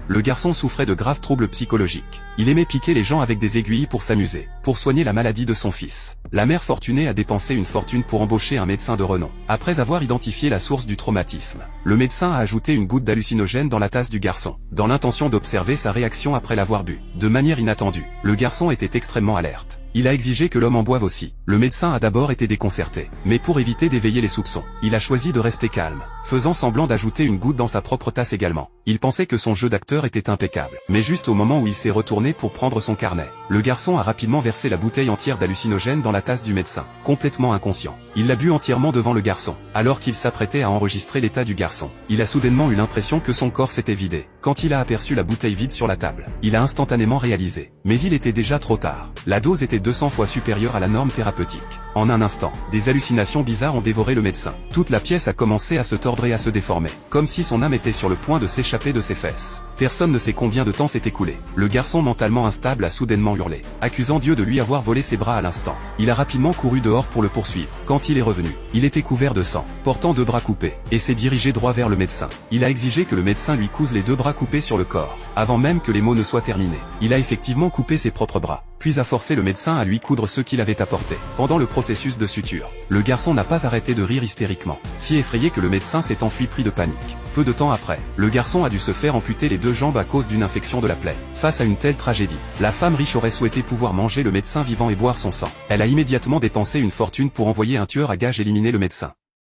Le garçon souffrait de graves troubles psychologiques. Il aimait piquer les gens avec des aiguilles pour s'amuser, pour soigner la maladie de son fils. La mère fortunée a dépensé une fortune pour embaucher un médecin de renom. Après avoir identifié la source du traumatisme, le médecin a ajouté une goutte d'hallucinogène dans la tasse du garçon, dans l'intention d'observer sa réaction après l'avoir bu. De manière inattendue, le garçon était extrêmement alerte. Il a exigé que l'homme en boive aussi. Le médecin a d'abord été déconcerté, mais pour éviter d'éveiller les soupçons, il a choisi de rester calme, faisant semblant d'ajouter une goutte dans sa propre tasse également. Il pensait que son jeu d'acteur était impeccable, mais juste au moment où il s'est retourné pour prendre son carnet, le garçon a rapidement versé la bouteille entière d'hallucinogène dans la tasse du médecin, complètement inconscient. Il l'a bu entièrement devant le garçon, alors qu'il s'apprêtait à enregistrer l'état du garçon. Il a soudainement eu l'impression que son corps s'était vidé. Quand il a aperçu la bouteille vide sur la table, il a instantanément réalisé, mais il était déjà trop tard. La dose était 200 fois supérieure à la norme thérapeutique. En un instant, des hallucinations bizarres ont dévoré le médecin. Toute la pièce a commencé à se tordre et à se déformer, comme si son âme était sur le point de s'échapper de ses fesses. Personne ne sait combien de temps s'est écoulé. Le garçon mentalement instable a soudainement hurlé, accusant Dieu de lui avoir volé ses bras à l'instant. Il a rapidement couru dehors pour le poursuivre. Quand il est revenu, il était couvert de sang, portant 2 bras coupés, et s'est dirigé droit vers le médecin. Il a exigé que le médecin lui couse les 2 bras coupés sur le corps, avant même que les mots ne soient terminés. Il a effectivement coupé ses propres bras, puis a forcé le médecin à lui coudre ceux qu'il avait apportés. Pendant le processus de suture, le garçon n'a pas arrêté de rire hystériquement, si effrayé que le médecin s'est enfui pris de panique. Peu de temps après, le garçon a dû se faire amputer les 2 jambes à cause d'une infection de la plaie. Face à une telle tragédie, la femme riche aurait souhaité pouvoir manger le médecin vivant et boire son sang. Elle a immédiatement dépensé une fortune pour envoyer un tueur à gages éliminer le médecin.